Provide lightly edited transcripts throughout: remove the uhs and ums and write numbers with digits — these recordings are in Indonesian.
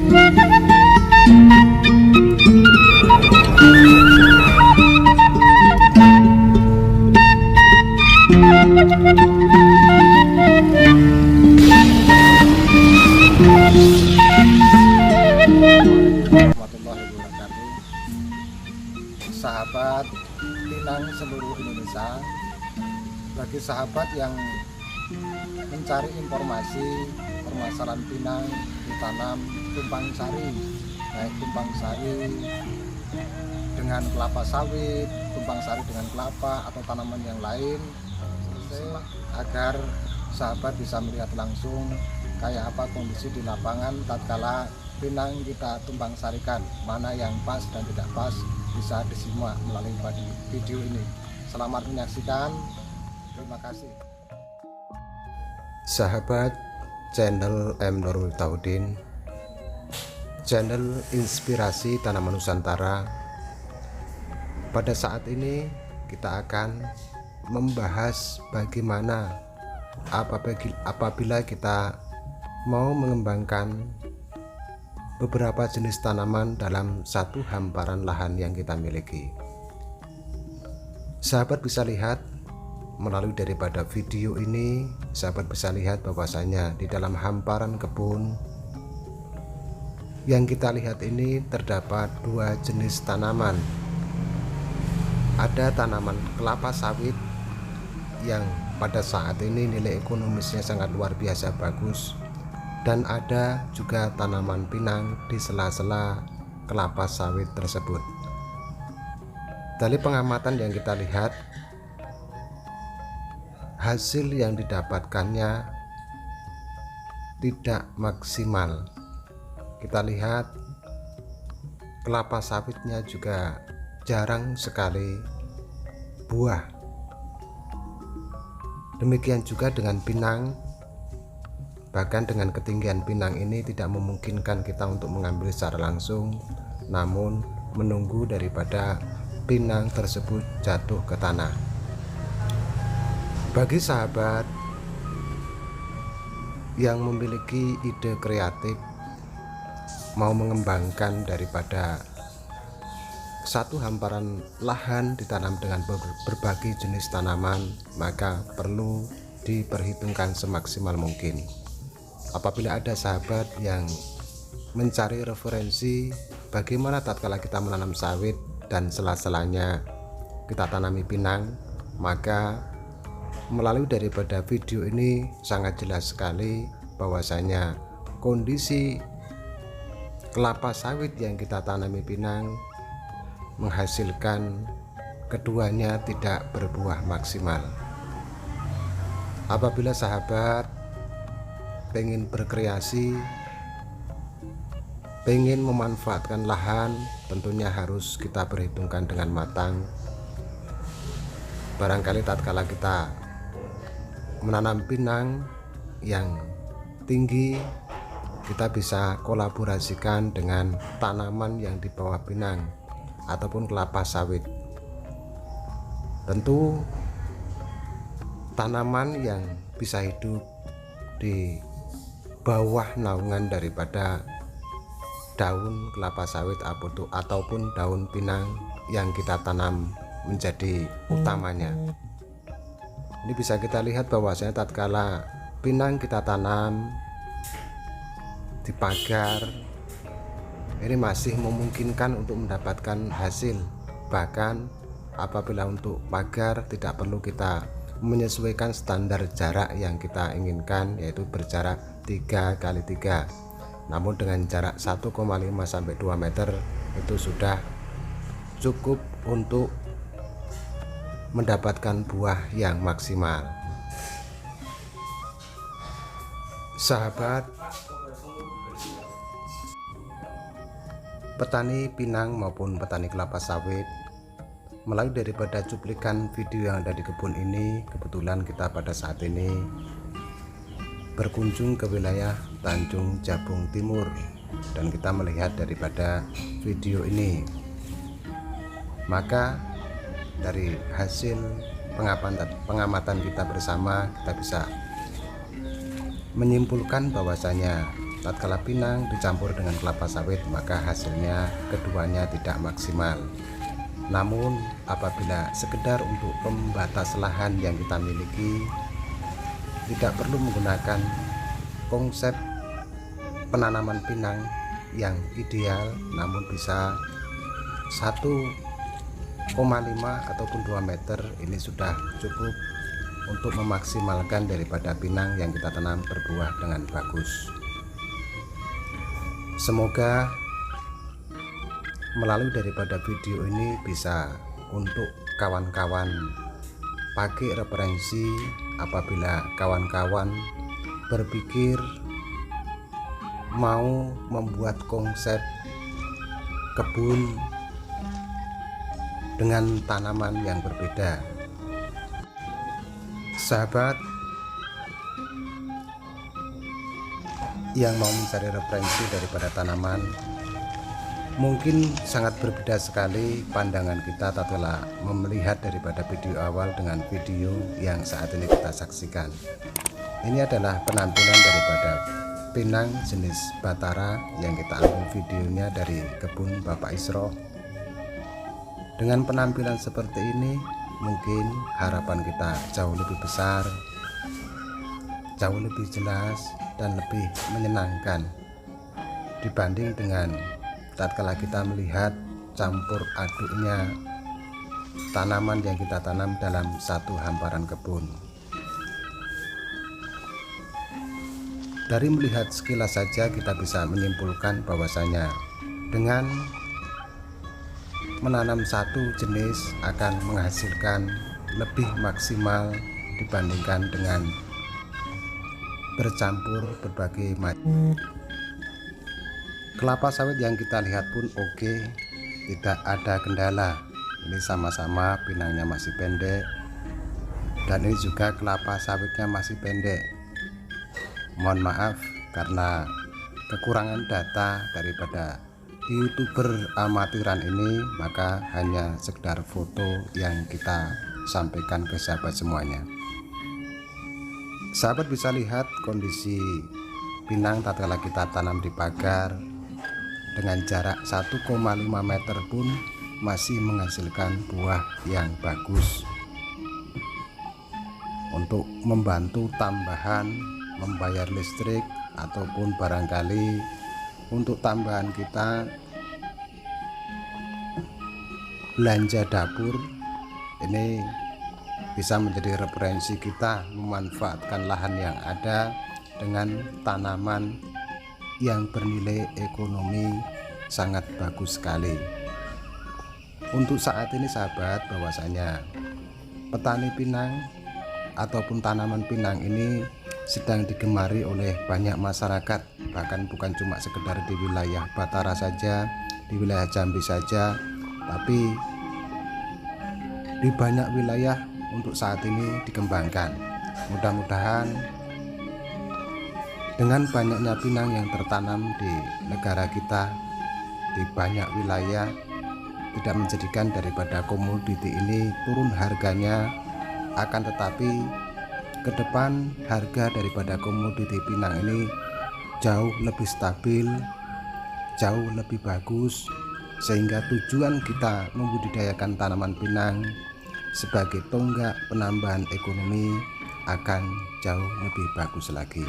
Warahmatullahi wabarakatuh. Sahabat Pinang seluruh Indonesia, bagi sahabat yang mencari informasi permasalahan pinang ditanam tumpang sari, baik tumpang sari dengan kelapa sawit, tumpang sari dengan kelapa atau tanaman yang lain, agar sahabat bisa melihat langsung kayak apa kondisi di lapangan tatkala pinang kita tumpang sarikan, mana yang pas dan tidak pas bisa disimak melalui video ini. Selamat menyaksikan, terima kasih. Sahabat channel M. Nurul Taudin, channel inspirasi tanaman Nusantara. Pada saat ini kita akan membahas bagaimana apabila kita mau mengembangkan beberapa jenis tanaman dalam satu hamparan lahan yang kita miliki. Sahabat bisa lihat melalui daripada video ini, sahabat bisa lihat bahwasanya di dalam hamparan kebun yang kita lihat ini terdapat dua jenis tanaman. Ada tanaman kelapa sawit yang pada saat ini nilai ekonomisnya sangat luar biasa bagus, dan ada juga tanaman pinang di sela-sela kelapa sawit tersebut. Dari pengamatan yang kita lihat, hasil yang didapatkannya tidak maksimal. Kita lihat kelapa sawitnya juga jarang sekali buah. Demikian juga dengan pinang. Bahkan dengan ketinggian pinang ini tidak memungkinkan kita untuk mengambil secara langsung, namun menunggu daripada pinang tersebut jatuh ke tanah. Bagi sahabat yang memiliki ide kreatif mau mengembangkan daripada satu hamparan lahan ditanam dengan berbagai jenis tanaman, maka perlu diperhitungkan semaksimal mungkin. Apabila ada sahabat yang mencari referensi bagaimana tatkala kita menanam sawit dan sela-selanya kita tanami pinang, maka melalui daripada video ini sangat jelas sekali bahwasanya kondisi kelapa sawit yang kita tanami pinang menghasilkan keduanya tidak berbuah maksimal. Apabila sahabat pengen berkreasi, pengen memanfaatkan lahan, tentunya harus kita perhitungkan dengan matang. Barangkali tatkala kita menanam pinang yang tinggi, kita bisa kolaborasikan dengan tanaman yang di bawah pinang ataupun kelapa sawit. Tentu tanaman yang bisa hidup di bawah naungan daripada daun kelapa sawit ataupun daun pinang yang kita tanam menjadi utamanya. Ini bisa kita lihat bahwasanya tatkala pinang kita tanam di pagar, ini masih memungkinkan untuk mendapatkan hasil. Bahkan apabila untuk pagar tidak perlu kita menyesuaikan standar jarak yang kita inginkan, yaitu berjarak 3x3, namun dengan jarak 1,5 sampai 2 meter itu sudah cukup untuk mendapatkan buah yang maksimal. Sahabat petani pinang maupun petani kelapa sawit, melalui daripada cuplikan video yang ada di kebun ini, kebetulan kita pada saat ini berkunjung ke wilayah Tanjung Jabung Timur, dan kita melihat daripada video ini, maka dari hasil pengamatan kita bersama, kita bisa menyimpulkan bahwasanya tatkala pinang dicampur dengan kelapa sawit maka hasilnya keduanya tidak maksimal. Namun apabila sekedar untuk pembatas lahan yang kita miliki, tidak perlu menggunakan konsep penanaman pinang yang ideal, namun bisa 1,5 ataupun 2 meter ini sudah cukup untuk memaksimalkan daripada pinang yang kita tanam berbuah dengan bagus. Semoga melalui daripada video ini bisa untuk kawan-kawan pakai referensi apabila kawan-kawan berpikir mau membuat konsep kebun dengan tanaman yang berbeda. Sahabat yang mau mencari referensi daripada tanaman, mungkin sangat berbeda sekali pandangan kita tatkala melihat daripada video awal dengan video yang saat ini kita saksikan. Ini adalah penampilan daripada pinang jenis Batara yang kita ambil videonya dari kebun Bapak Isro. Dengan penampilan seperti ini, mungkin harapan kita jauh lebih besar, jauh lebih jelas, dan lebih menyenangkan dibanding dengan tatkala kita melihat campur aduknya tanaman yang kita tanam dalam satu hamparan kebun. Dari melihat sekilas saja kita bisa menyimpulkan bahwasanya dengan menanam satu jenis akan menghasilkan lebih maksimal dibandingkan dengan bercampur berbagai macam. Kelapa sawit yang kita lihat pun oke, tidak ada kendala. Ini sama-sama pinangnya masih pendek, dan ini juga kelapa sawitnya masih pendek. Mohon maaf karena kekurangan data daripada YouTuber amatiran ini, maka hanya sekedar foto yang kita sampaikan ke sahabat semuanya. Sahabat bisa lihat kondisi pinang tatkala kita tanam di pagar dengan jarak 1,5 meter pun masih menghasilkan buah yang bagus. Untuk membantu tambahan membayar listrik ataupun barangkali untuk tambahan kita belanja dapur, ini bisa menjadi referensi kita memanfaatkan lahan yang ada dengan tanaman yang bernilai ekonomi sangat bagus sekali. Untuk saat ini sahabat, bahwasanya petani pinang ataupun tanaman pinang ini sedang digemari oleh banyak masyarakat, bahkan bukan cuma sekedar di wilayah Batara saja, di wilayah Jambi saja, tapi di banyak wilayah untuk saat ini dikembangkan. Mudah-mudahan dengan banyaknya pinang yang tertanam di negara kita di banyak wilayah tidak menjadikan daripada komoditi ini turun harganya, akan tetapi ke depan harga daripada komoditi pinang ini jauh lebih stabil, jauh lebih bagus, sehingga tujuan kita membudidayakan tanaman pinang sebagai tonggak penambahan ekonomi akan jauh lebih bagus lagi.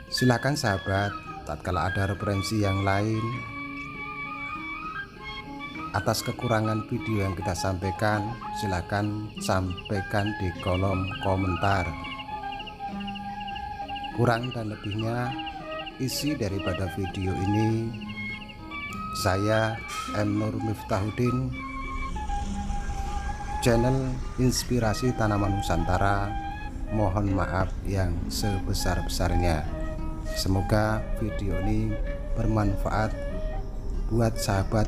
Silakan sahabat, tatkala ada referensi yang lain atas kekurangan video yang kita sampaikan, silakan sampaikan di kolom komentar. Kurang dan lebihnya isi daripada video ini, saya M. Nur Miftahudin, channel Inspirasi Tanaman Nusantara, mohon maaf yang sebesar-besarnya. Semoga video ini bermanfaat buat sahabat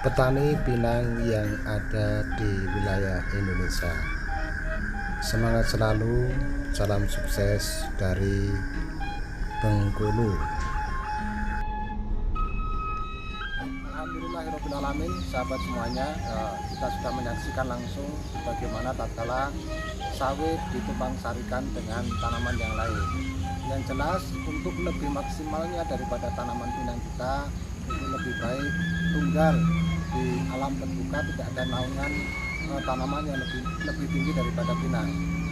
petani pinang yang ada di wilayah Indonesia. Semangat selalu, salam sukses dari Bengkulu. Alhamdulillahirobbilalamin. Alhamdulillahirabbil alamin, sahabat semuanya, kita sudah menyaksikan langsung bagaimana tatkala sawit ditumpang sarikan dengan tanaman yang lain. Yang jelas untuk lebih maksimalnya daripada tanaman pinang kita, itu lebih baik tunggal di alam terbuka, tidak ada naungan tanaman yang lebih tinggi daripada pinang.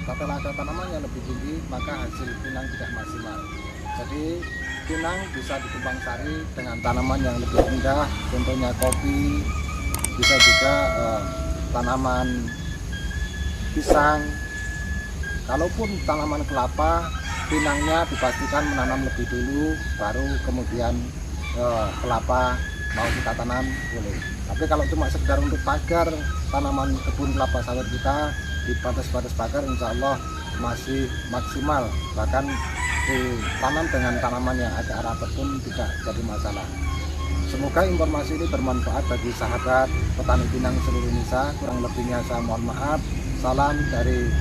Setelah ada tanaman yang lebih tinggi, maka hasil pinang tidak maksimal. Jadi pinang bisa ditumpang sari dengan tanaman yang lebih rendah, contohnya kopi, bisa juga tanaman pisang. Kalaupun tanaman kelapa, pinangnya dipastikan menanam lebih dulu, baru kemudian kelapa mau kita tanam boleh. Tapi kalau cuma sekedar untuk pagar tanaman kebun kelapa sawit kita di batas-batas pagar, insya Allah masih maksimal, bahkan ditanam dengan tanaman yang agak rapat pun tidak jadi masalah. Semoga informasi ini bermanfaat bagi sahabat petani pinang seluruh Indonesia. Kurang lebihnya saya mohon maaf. Salam dari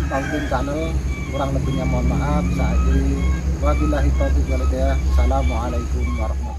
Tauhid Channel, kurang lebihnya mohon maaf. Saya akhiri, wabillahi taufiq wal hidayah. Assalamualaikum warahmatullahi wabarakatuh.